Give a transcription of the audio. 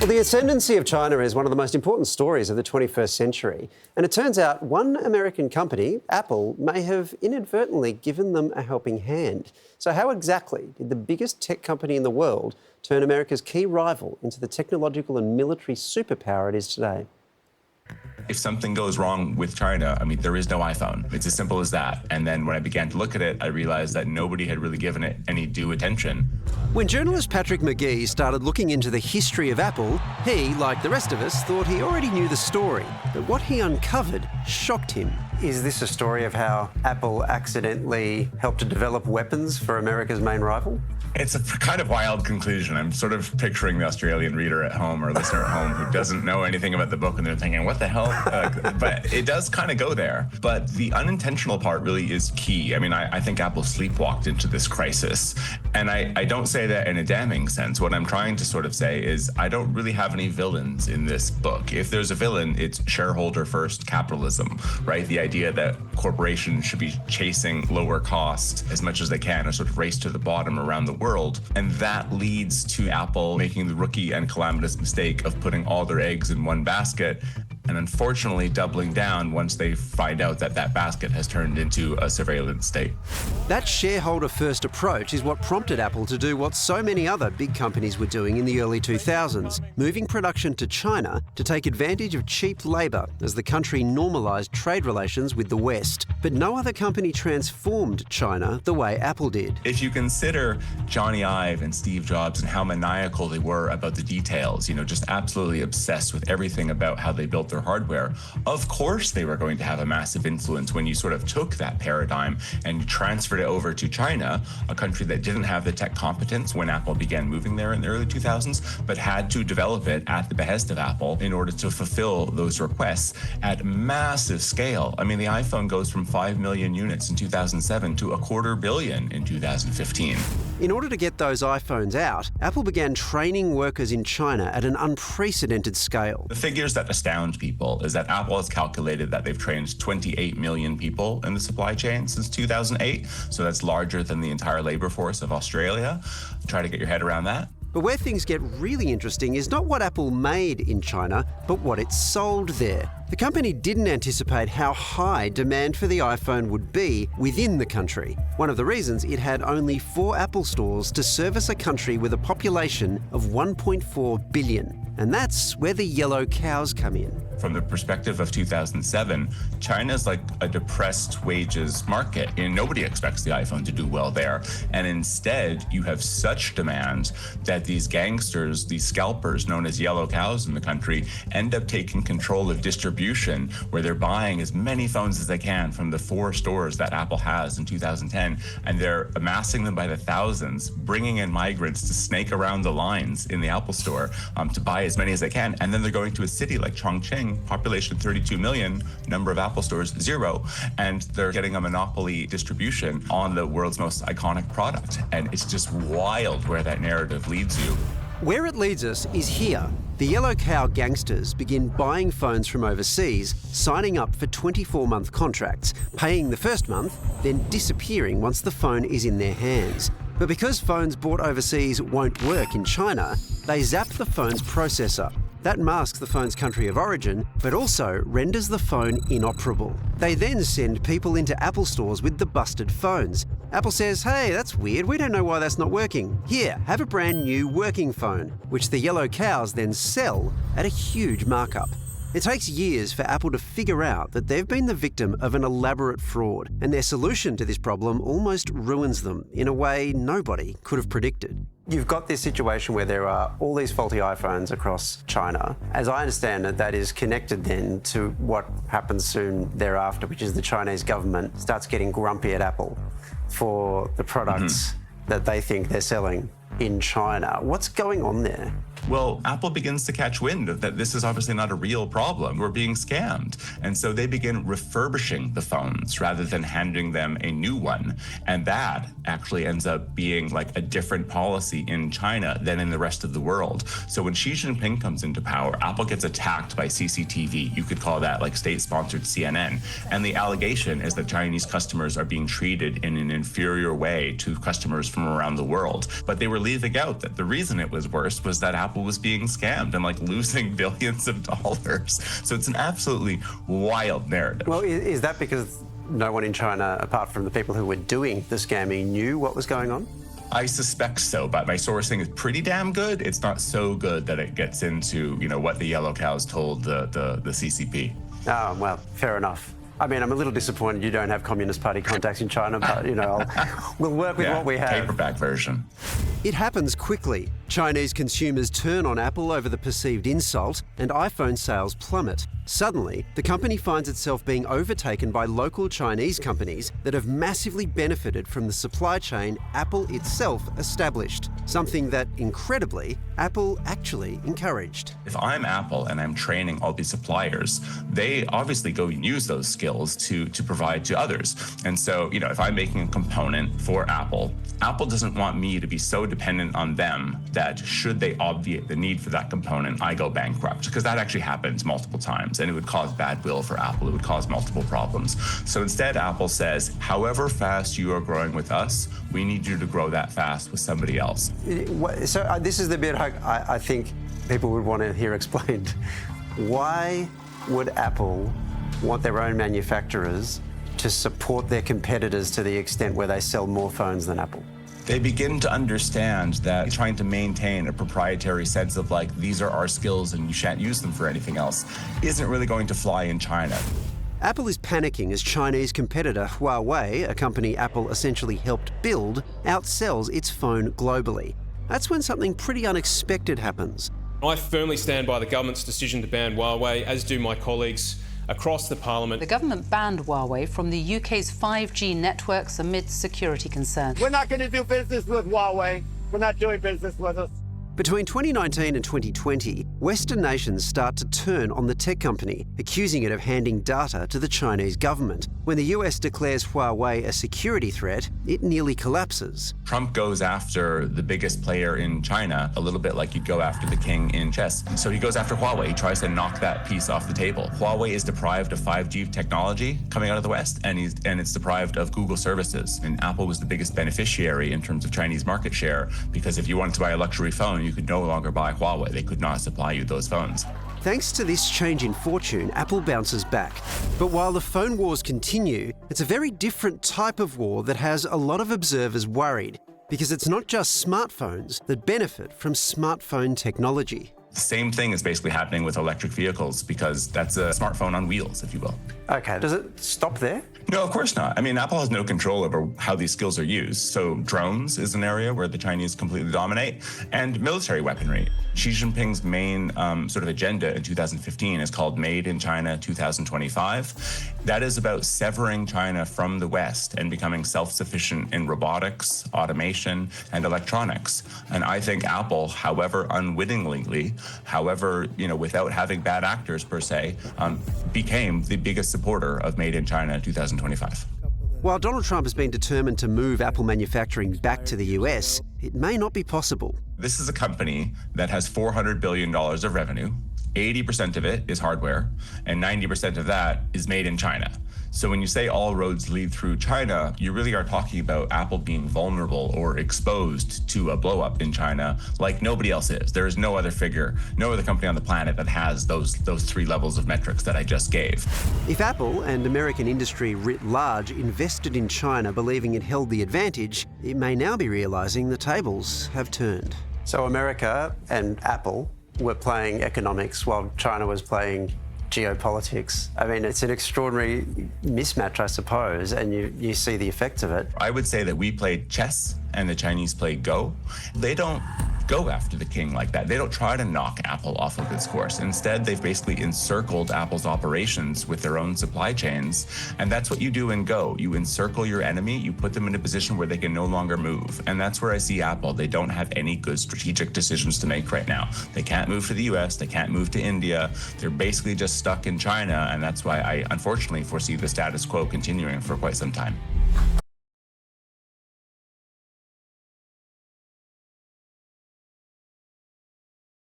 Well, the ascendancy of China is one of the most important stories of the 21st century. And it turns out one American company, Apple, may have inadvertently given them a helping hand. So how exactly did the biggest tech company in the world turn America's key rival into the technological and military superpower it is today? If something goes wrong with China, I mean, there is no iPhone. It's as simple as that. And then when I began to look at it, I realized that nobody had really given it any due attention. When journalist Patrick McGee started looking into the history of Apple, he, like the rest of us, thought he already knew the story. But what he uncovered shocked him. Is this a story of how Apple accidentally helped to develop weapons for America's main rival? It's a kind of wild conclusion. I'm sort of picturing the Australian reader at home or listener at home who doesn't know anything about the book and they're thinking, what the hell? But it does kind of go there. But the unintentional part really is key. I mean, I think Apple sleepwalked into this crisis. And I don't say that in a damning sense. What I'm trying to sort of say is I don't really have any villains in this book. If there's a villain, it's shareholder first capitalism, right? The idea that corporations should be chasing lower cost as much as they can, a sort of race to the bottom around the world. And that leads to Apple making the rookie and calamitous mistake of putting all their eggs in one basket and unfortunately doubling down once they find out that that basket has turned into a surveillance state. That shareholder-first approach is what prompted Apple to do what so many other big companies were doing in the early 2000s, moving production to China to take advantage of cheap labour as the country normalised trade relations with the West. But no other company transformed China the way Apple did. If you consider Johnny Ive and Steve Jobs and how maniacal they were about the details, just absolutely obsessed with everything about how they built their hardware, of course they were going to have a massive influence when you sort of took that paradigm and transferred it over to China, a country that didn't have the tech competence when Apple began moving there in the early 2000s, but had to develop it at the behest of Apple in order to fulfill those requests at massive scale. I mean, the iPhone goes from 5 million units in 2007 to 250 million in 2015. In order to get those iPhones out, Apple began training workers in China at an unprecedented scale. The figures that astound people is that Apple has calculated that they've trained 28 million people in the supply chain since 2008. So that's larger than the entire labor force of Australia. Try to get your head around that. But where things get really interesting is not what Apple made in China, but what it sold there. The company didn't anticipate how high demand for the iPhone would be within the country. One of the reasons it had only 4 Apple stores to service a country with a population of 1.4 billion. And that's where the yellow cows come in. From the perspective of 2007, China's like a depressed wages market, and nobody expects the iPhone to do well there. And instead, you have such demand that these gangsters, these scalpers known as yellow cows in the country, end up taking control of distribution, where they're buying as many phones as they can from the 4 stores that Apple has in 2010, and they're amassing them by the thousands, bringing in migrants to snake around the lines in the Apple store to buy as many as they can. And then they're going to a city like Chongqing, population 32 million, number of Apple stores 0, and they're getting a monopoly distribution on the world's most iconic product. And it's just wild where that narrative leads you. Where it leads us is here. The yellow cow gangsters begin buying phones from overseas, signing up for 24-month contracts, paying the first month, then disappearing once the phone is in their hands. But because phones bought overseas won't work in China, they zap the phone's processor. That masks the phone's country of origin, but also renders the phone inoperable. They then send people into Apple stores with the busted phones. Apple says, hey, that's weird, we don't know why that's not working. Here, have a brand new working phone, which the yellow cows then sell at a huge markup. It takes years for Apple to figure out that they've been the victim of an elaborate fraud, and their solution to this problem almost ruins them in a way nobody could have predicted. You've got this situation where there are all these faulty iPhones across China. As I understand it, that is connected then to what happens soon thereafter, which is the Chinese government starts getting grumpy at Apple for the products that they think they're selling in China. What's going on there? Well, Apple begins to catch wind of that this is obviously not a real problem. We're being scammed. And so they begin refurbishing the phones rather than handing them a new one. And that actually ends up being like a different policy in China than in the rest of the world. So when Xi Jinping comes into power, Apple gets attacked by CCTV. You could call that like state-sponsored CNN. And the allegation is that Chinese customers are being treated in an inferior way to customers from around the world. But they were leaving out that the reason it was worse was that Apple Apple was being scammed and like losing billions of dollars. So it's an absolutely wild narrative. Well, is that because no one in China, apart from the people who were doing the scamming, knew what was going on? I suspect so, but my sourcing is pretty damn good. It's not so good that it gets into, what the yellow cows told the CCP. Oh, well, fair enough. I mean, I'm a little disappointed you don't have Communist Party contacts in China, but, we'll work with what we have. Paperback version. It happens quickly. Chinese consumers turn on Apple over the perceived insult, and iPhone sales plummet. Suddenly, the company finds itself being overtaken by local Chinese companies that have massively benefited from the supply chain Apple itself established, something that, incredibly, Apple actually encouraged. If I'm Apple and I'm training all these suppliers, they obviously go and use those skills to provide to others. And so, if I'm making a component for Apple, Apple doesn't want me to be so dependent on them that should they obviate the need for that component, I go bankrupt, because that actually happens multiple times and it would cause bad will for Apple. It would cause multiple problems. So instead, Apple says, however fast you are growing with us, we need you to grow that fast with somebody else. So this is the bit I think people would want to hear explained. Why would Apple want their own manufacturers to support their competitors to the extent where they sell more phones than Apple? They begin to understand that trying to maintain a proprietary sense of like, these are our skills and you shan't use them for anything else, isn't really going to fly in China. Apple is panicking as Chinese competitor Huawei, a company Apple essentially helped build, outsells its phone globally. That's when something pretty unexpected happens. I firmly stand by the government's decision to ban Huawei, as do my colleagues across the Parliament. The government banned Huawei from the UK's 5G networks amid security concerns. We're not going to do business with Huawei. We're not doing business with us. Between 2019 and 2020, Western nations start to turn on the tech company, accusing it of handing data to the Chinese government. When the US declares Huawei a security threat, it nearly collapses. Trump goes after the biggest player in China, a little bit like you'd go after the king in chess. So he goes after Huawei. He tries to knock that piece off the table. Huawei is deprived of 5G technology coming out of the West, and it's deprived of Google services. And Apple was the biggest beneficiary in terms of Chinese market share, because if you wanted to buy a luxury phone, you could no longer buy Huawei. They could not supply you those phones. Thanks to this change in fortune, Apple bounces back. But while the phone wars continue, it's a very different type of war that has a lot of observers worried, because it's not just smartphones that benefit from smartphone technology. The same thing is basically happening with electric vehicles, because that's a smartphone on wheels, if you will. Okay, does it stop there? No, of course not. I mean, Apple has no control over how these skills are used. So drones is an area where the Chinese completely dominate, and military weaponry. Xi Jinping's main sort of agenda in 2015 is called Made in China 2025. That is about severing China from the West and becoming self-sufficient in robotics, automation, and electronics. And I think Apple, however unwittingly, however, without having bad actors per se, became the biggest supporter of Made in China 2025. While Donald Trump has been determined to move Apple manufacturing back to the US, it may not be possible. This is a company that has $400 billion of revenue. 80% of it is hardware, and 90% of that is made in China. So when you say all roads lead through China, you really are talking about Apple being vulnerable or exposed to a blow up in China like nobody else is. There is no other figure, no other company on the planet that has those three levels of metrics that I just gave. If Apple and American industry writ large invested in China believing it held the advantage, it may now be realizing the tables have turned. So America and Apple were playing economics while China was playing geopolitics. I mean, it's an extraordinary mismatch, I suppose, and you see the effects of it. I would say that we played chess and the Chinese played Go. They don't go after the king like that. They don't try to knock Apple off of its course. Instead, they've basically encircled Apple's operations with their own supply chains. And that's what you do in Go. You encircle your enemy, you put them in a position where they can no longer move. And that's where I see Apple. They don't have any good strategic decisions to make right now. They can't move to the US, they can't move to India. They're basically just stuck in China. And that's why I unfortunately foresee the status quo continuing for quite some time.